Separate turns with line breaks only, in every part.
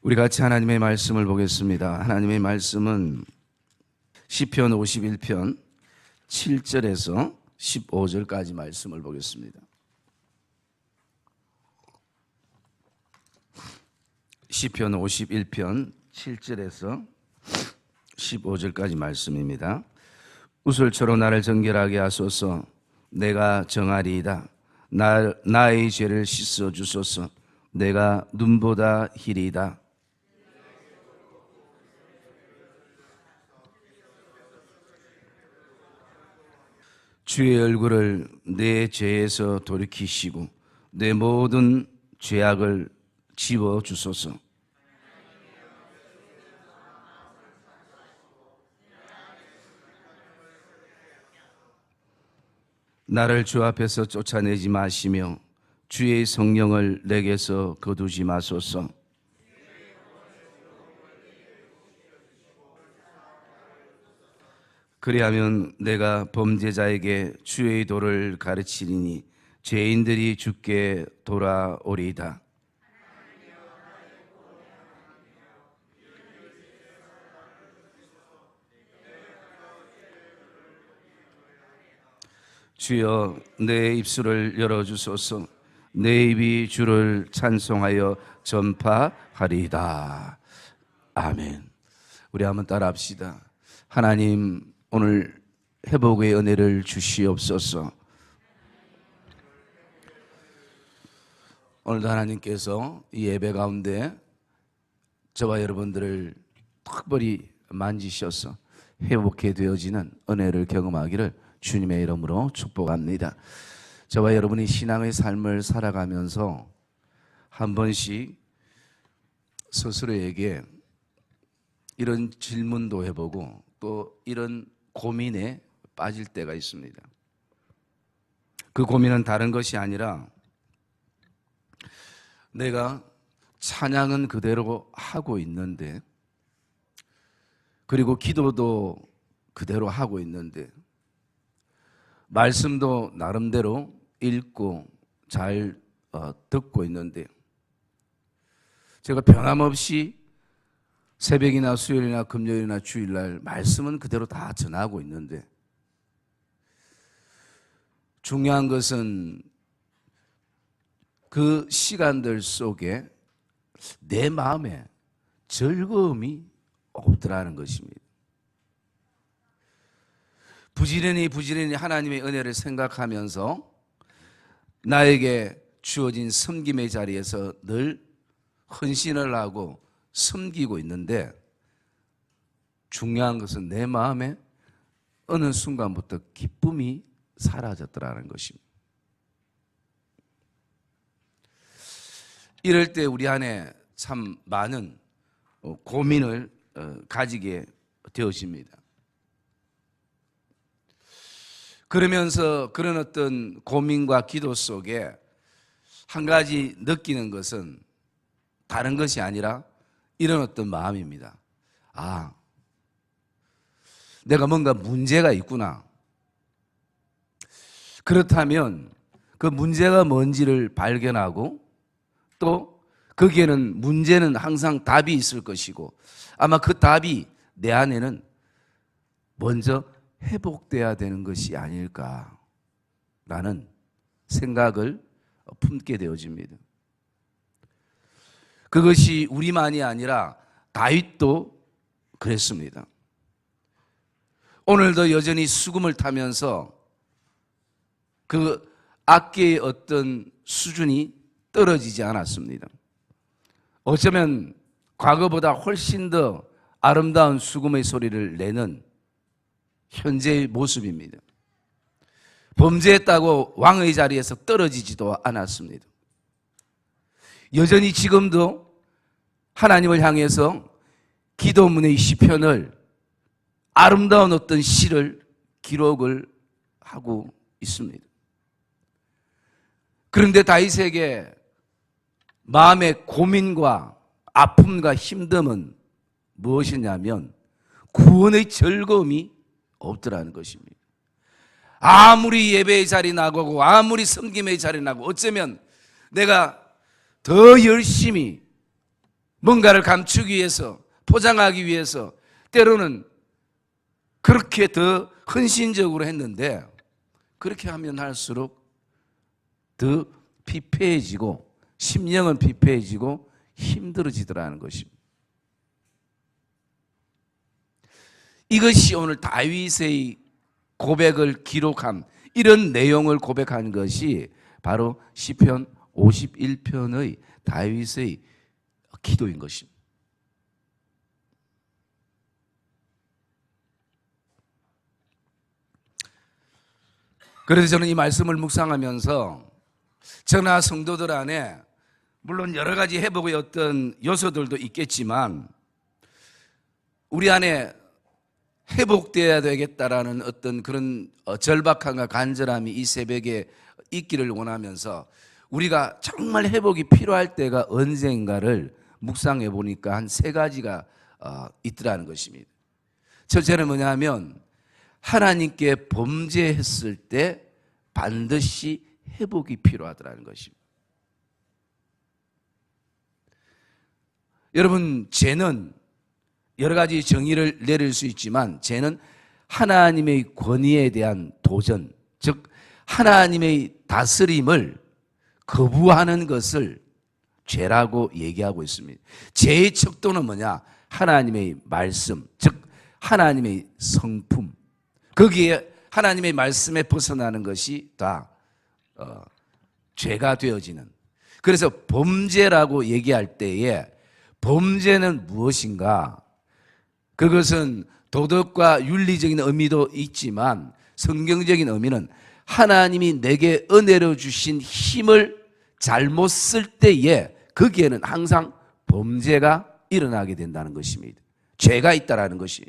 우리 같이 하나님의 말씀을 보겠습니다. 하나님의 말씀은 시편 51편 7절에서 15절까지 말씀을 보겠습니다. 시편 51편 7절에서 15절까지 말씀입니다. 우슬초로 나를 정결하게 하소서. 내가 정하리이다. 나의 죄를 씻어 주소서. 내가 눈보다 희리이다. 주의 얼굴을 내 죄에서 돌이키시고 내 모든 죄악을 지워 주소서. 나를 주 앞에서 쫓아내지 마시며 주의 성령을 내게서 거두지 마소서. 그리하면 내가 범죄자에게 주의 도를 가르치리니 죄인들이 주께 돌아오리이다. 주여 내 입술을 열어주소서. 내 입이 주를 찬송하여 전파하리이다. 아멘. 우리 한번 따라합시다. 하나님, 오늘 회복의 은혜를 주시옵소서. 오늘도 하나님께서 이 예배 가운데 저와 여러분들을 특별히 만지셔서 회복해 되어지는 은혜를 경험하기를 주님의 이름으로 축복합니다. 저와 여러분이 신앙의 삶을 살아가면서 한 번씩 스스로에게 이런 질문도 해보고 또 이런 고민에 빠질 때가 있습니다. 그 고민은 다른 것이 아니라 내가 찬양은 그대로 하고 있는데, 그리고 기도도 그대로 하고 있는데, 말씀도 나름대로 읽고 잘 듣고 있는데, 제가 변함없이 새벽이나 수요일이나 금요일이나 주일날 말씀은 그대로 다 전하고 있는데, 중요한 것은 그 시간들 속에 내 마음에 즐거움이 없더라는 것입니다. 부지런히 하나님의 은혜를 생각하면서 나에게 주어진 섬김의 자리에서 늘 헌신을 하고 섬기고 있는데, 중요한 것은 내 마음에 어느 순간부터 기쁨이 사라졌더라는 것입니다. 이럴 때 우리 안에 참 많은 고민을 가지게 되어집니다. 그러면서 그런 어떤 고민과 기도 속에 한 가지 느끼는 것은 다른 것이 아니라 이런 어떤 마음입니다. 아, 내가 뭔가 문제가 있구나. 그렇다면 그 문제가 뭔지를 발견하고 또 거기에는 문제는 항상 답이 있을 것이고, 아마 그 답이 내 안에는 먼저 회복돼야 되는 것이 아닐까라는 생각을 품게 되어집니다. 그것이 우리만이 아니라 다윗도 그랬습니다. 오늘도 여전히 수금을 타면서 그 악기의 어떤 수준이 떨어지지 않았습니다. 어쩌면 과거보다 훨씬 더 아름다운 수금의 소리를 내는 현재의 모습입니다. 범죄했다고 왕의 자리에서 떨어지지도 않았습니다. 여전히 지금도 하나님을 향해서 기도문의 시편을, 아름다운 어떤 시를 기록을 하고 있습니다. 그런데 다윗에게 마음의 고민과 아픔과 힘듦은 무엇이냐면 구원의 즐거움이 없더라는 것입니다. 아무리 예배의 자리 나가고 아무리 섬김의 자리 나가고 어쩌면 내가 더 열심히 뭔가를 감추기 위해서, 포장하기 위해서 때로는 그렇게 더 헌신적으로 했는데, 그렇게 하면 할수록 더 피폐해지고 심령은 피폐해지고 힘들어지더라는 것입니다. 이것이 오늘 다윗의 고백을 기록한, 이런 내용을 고백한 것이 바로 시편 51편의 다윗의 기도인 것입니다. 그래서 저는 이 말씀을 묵상하면서 저나 성도들 안에 물론 여러 가지 회복의 어떤 요소들도 있겠지만 우리 안에 회복되어야 되겠다라는 어떤 그런 절박함과 간절함이 이 새벽에 있기를 원하면서 우리가 정말 회복이 필요할 때가 언젠가를 묵상해 보니까 한 세 가지가 있더라는 것입니다. 첫째는 뭐냐면 하나님께 범죄했을 때 반드시 회복이 필요하더라는 것입니다. 여러분, 죄는 여러 가지 정의를 내릴 수 있지만 죄는 하나님의 권위에 대한 도전, 즉 하나님의 다스림을 거부하는 것을 죄라고 얘기하고 있습니다. 죄의 척도는 뭐냐? 하나님의 말씀, 즉 하나님의 성품, 거기에 하나님의 말씀에 벗어나는 것이 다 죄가 되어지는. 그래서 범죄라고 얘기할 때에 범죄는 무엇인가? 그것은 도덕과 윤리적인 의미도 있지만 성경적인 의미는 하나님이 내게 은혜로 주신 힘을 잘못 쓸 때에 거기에는 항상 범죄가 일어나게 된다는 것입니다. 죄가 있다라는 것이.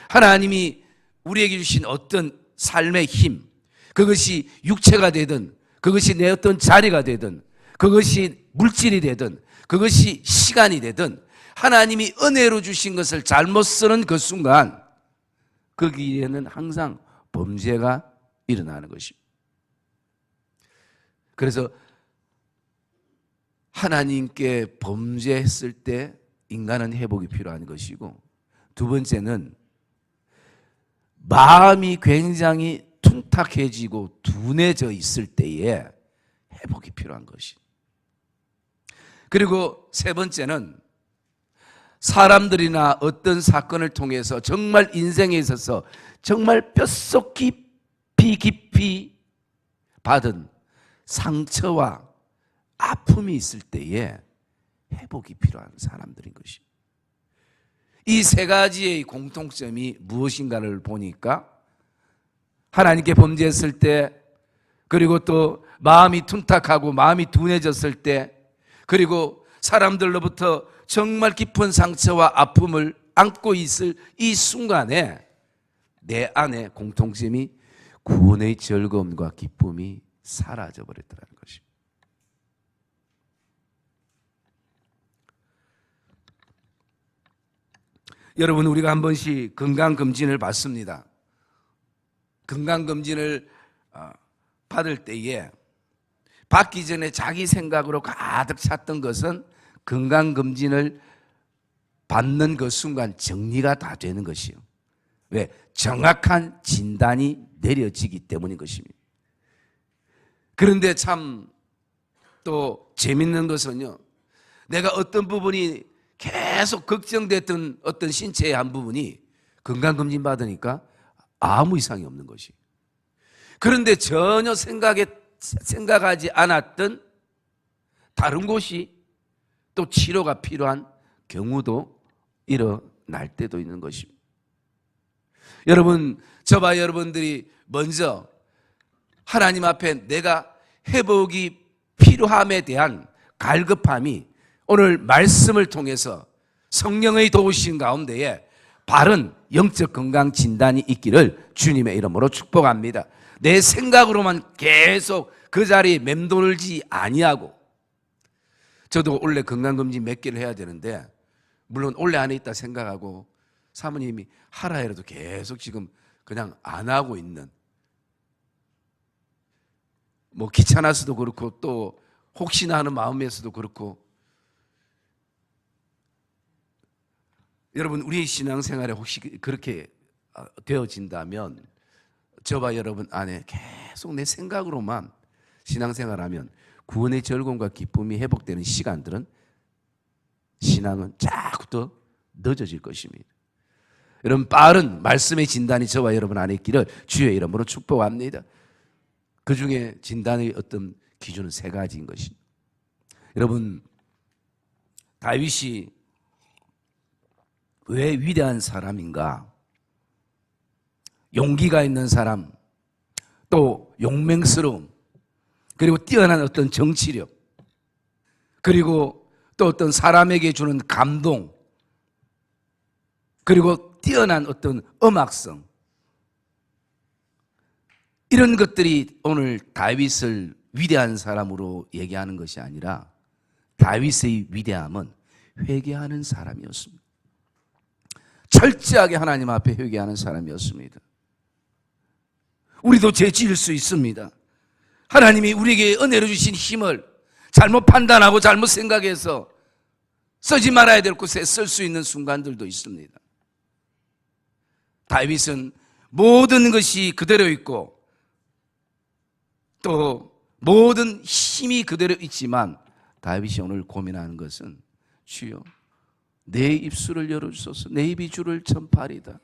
하나님이 우리에게 주신 어떤 삶의 힘, 그것이 육체가 되든 그것이 내 어떤 자리가 되든 그것이 물질이 되든 그것이 시간이 되든 하나님이 은혜로 주신 것을 잘못 쓰는 그 순간 거기에는 항상 범죄가 일어나는 것입니다. 그래서 하나님께 범죄했을 때 인간은 회복이 필요한 것이고, 두 번째는 마음이 굉장히 둔탁해지고 둔해져 있을 때에 회복이 필요한 것이. 그리고 세 번째는 사람들이나 어떤 사건을 통해서 정말 인생에 있어서 정말 뼛속 깊이 받은 상처와 아픔이 있을 때에 회복이 필요한 사람들인 것입니다. 이 세 가지의 공통점이 무엇인가를 보니까 하나님께 범죄했을 때, 그리고 또 마음이 둔탁하고 마음이 둔해졌을 때, 그리고 사람들로부터 정말 깊은 상처와 아픔을 안고 있을 이 순간에 내 안에 공통점이 구원의 즐거움과 기쁨이 사라져버렸다는 것입니다. 여러분, 우리가 한 번씩 건강검진을 받습니다. 건강검진을 받을 때에 받기 전에 자기 생각으로 가득 찼던 것은 건강검진을 받는 그 순간 정리가 다 되는 것이요. 왜? 정확한 진단이 내려지기 때문인 것입니다. 그런데 참 또 재밌는 것은요, 내가 어떤 부분이 계속 걱정됐던 어떤 신체의 한 부분이 건강검진 받으니까 아무 이상이 없는 것이. 그런데 전혀 생각하지 않았던 다른 곳이 또 치료가 필요한 경우도 일어날 때도 있는 것입니다. 여러분, 저와 여러분들이 먼저 하나님 앞에 내가 회복이 필요함에 대한 갈급함이 오늘 말씀을 통해서 성령의 도우신 가운데에 바른 영적 건강 진단이 있기를 주님의 이름으로 축복합니다. 내 생각으로만 계속 그 자리에 맴돌지 아니하고, 저도 원래 건강검진 몇 개를 해야 되는데 물론 원래 안에 있다 생각하고 사모님이 하라 해도 계속 지금 그냥 안 하고 있는, 뭐 귀찮아서도 그렇고 또 혹시나 하는 마음에서도 그렇고, 여러분, 우리의 신앙생활에 혹시 그렇게 되어진다면 저와 여러분 안에 계속 내 생각으로만 신앙생활하면 구원의 즐거움과 기쁨이 회복되는 시간들은 신앙은 자꾸 더 늦어질 것입니다. 여러분, 빠른 말씀의 진단이 저와 여러분 안에 있기를 주의 이름으로 축복합니다. 그 중에 진단의 어떤 기준은 세 가지인 것입니다. 여러분, 다윗이 왜 위대한 사람인가? 용기가 있는 사람, 또 용맹스러움, 그리고 뛰어난 어떤 정치력, 그리고 또 어떤 사람에게 주는 감동, 그리고 뛰어난 어떤 음악성, 이런 것들이 오늘 다윗을 위대한 사람으로 얘기하는 것이 아니라 다윗의 위대함은 회개하는 사람이었습니다. 철저하게 하나님 앞에 회개하는 사람이었습니다. 우리도 죄 지을 수 있습니다. 하나님이 우리에게 은혜로 주신 힘을 잘못 판단하고 잘못 생각해서 쓰지 말아야 될 곳에 쓸 수 있는 순간들도 있습니다. 다윗은 모든 것이 그대로 있고 또 모든 힘이 그대로 있지만 다윗이 오늘 고민하는 것은 주여 내 입술을 열어주소서. 내 입이 주를 전파하리다.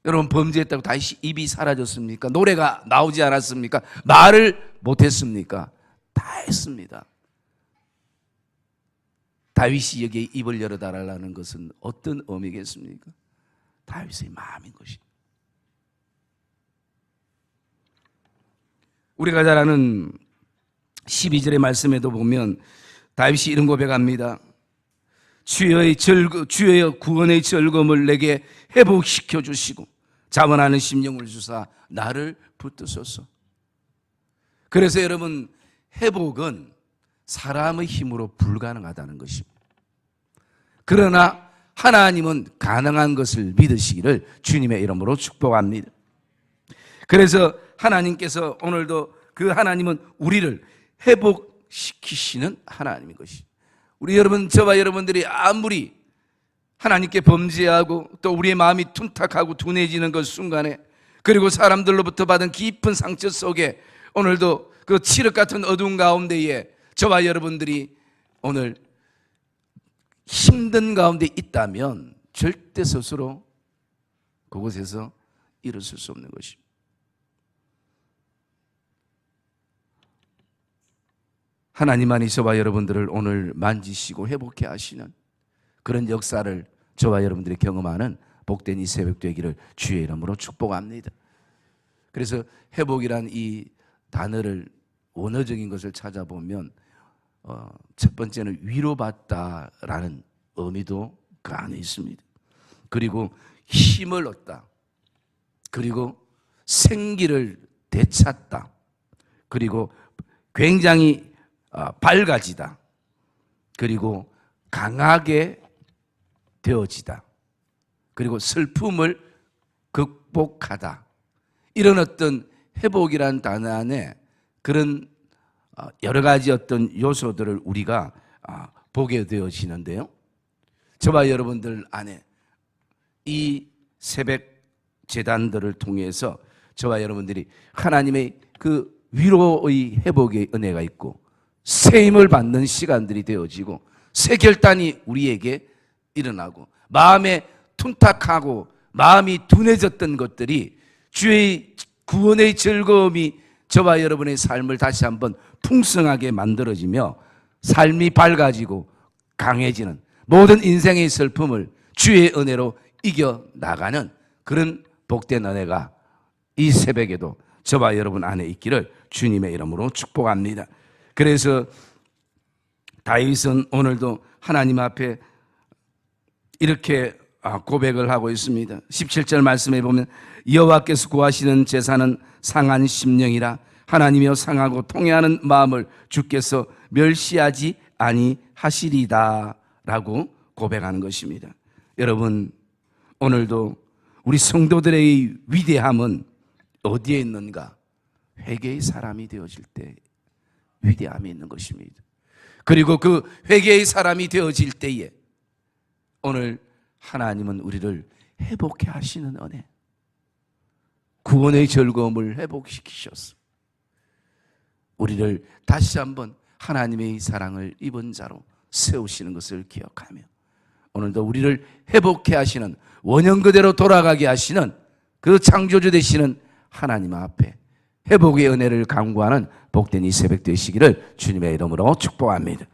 여러분, 범죄했다고 다시 입이 사라졌습니까? 노래가 나오지 않았습니까? 말을 못했습니까? 다 했습니다. 다윗이 여기에 입을 열어달라는 것은 어떤 의미겠습니까? 다윗의 마음인 것입니다. 우리가 잘 아는 12절의 말씀에도 보면 다윗이 이런 고백합니다. 주의 구원의 즐거움을 내게 회복시켜 주시고 자원하는 심령을 주사 나를 붙드소서. 그래서 여러분, 회복은 사람의 힘으로 불가능하다는 것입니다. 그러나 하나님은 가능한 것을 믿으시기를 주님의 이름으로 축복합니다. 그래서 하나님께서 오늘도 그 하나님은 우리를 회복시키시는 하나님인 것입니다. 우리 여러분, 저와 여러분들이 아무리 하나님께 범죄하고 또 우리의 마음이 둔탁하고 둔해지는 그 순간에, 그리고 사람들로부터 받은 깊은 상처 속에 오늘도 그 칠흑 같은 어두운 가운데에 저와 여러분들이 오늘 힘든 가운데 있다면 절대 스스로 그곳에서 일어설 수 없는 것입니다. 하나님만이 저와 여러분들을 오늘 만지시고 회복해 하시는 그런 역사를 저와 여러분들이 경험하는 복된 이 새벽 되기를 주의 이름으로 축복합니다. 그래서 회복이란 이 단어를 원어적인 것을 찾아보면 첫 번째는 위로받다라는 의미도 그 안에 있습니다. 그리고 힘을 얻다, 그리고 생기를 되찾다, 그리고 굉장히 밝아지다, 그리고 강하게 되어지다, 그리고 슬픔을 극복하다. 이런 어떤 회복이라는 단어 안에 그런 여러 가지 어떤 요소들을 우리가 보게 되어지는데요, 저와 여러분들 안에 이 새벽 제단들을 통해서 저와 여러분들이 하나님의 그 위로의 회복의 은혜가 있고 새 힘을 받는 시간들이 되어지고 새 결단이 우리에게 일어나고 마음에 둔탁하고 마음이 둔해졌던 것들이 주의 구원의 즐거움이 저와 여러분의 삶을 다시 한번 풍성하게 만들어지며 삶이 밝아지고 강해지는 모든 인생의 슬픔을 주의 은혜로 이겨나가는 그런 복된 은혜가 이 새벽에도 저와 여러분 안에 있기를 주님의 이름으로 축복합니다. 그래서 다윗은 오늘도 하나님 앞에 이렇게 고백을 하고 있습니다. 17절 말씀에 보면 여호와께서 구하시는 제사는 상한 심령이라 하나님이여 상하고 통회하는 마음을 주께서 멸시하지 아니하시리다 라고 고백하는 것입니다. 여러분, 오늘도 우리 성도들의 위대함은 어디에 있는가? 회개의 사람이 되어질 때 위대함이 있는 것입니다. 그리고 그 회개의 사람이 되어질 때에 오늘 하나님은 우리를 회복해 하시는 은혜, 구원의 즐거움을 회복시키셨어. 우리를 다시 한번 하나님의 사랑을 입은 자로 세우시는 것을 기억하며 오늘도 우리를 회복해 하시는, 원형 그대로 돌아가게 하시는 그 창조주 되시는 하나님 앞에 회복의 은혜를 간구하는 복된 이 새벽 되시기를 주님의 이름으로 축복합니다.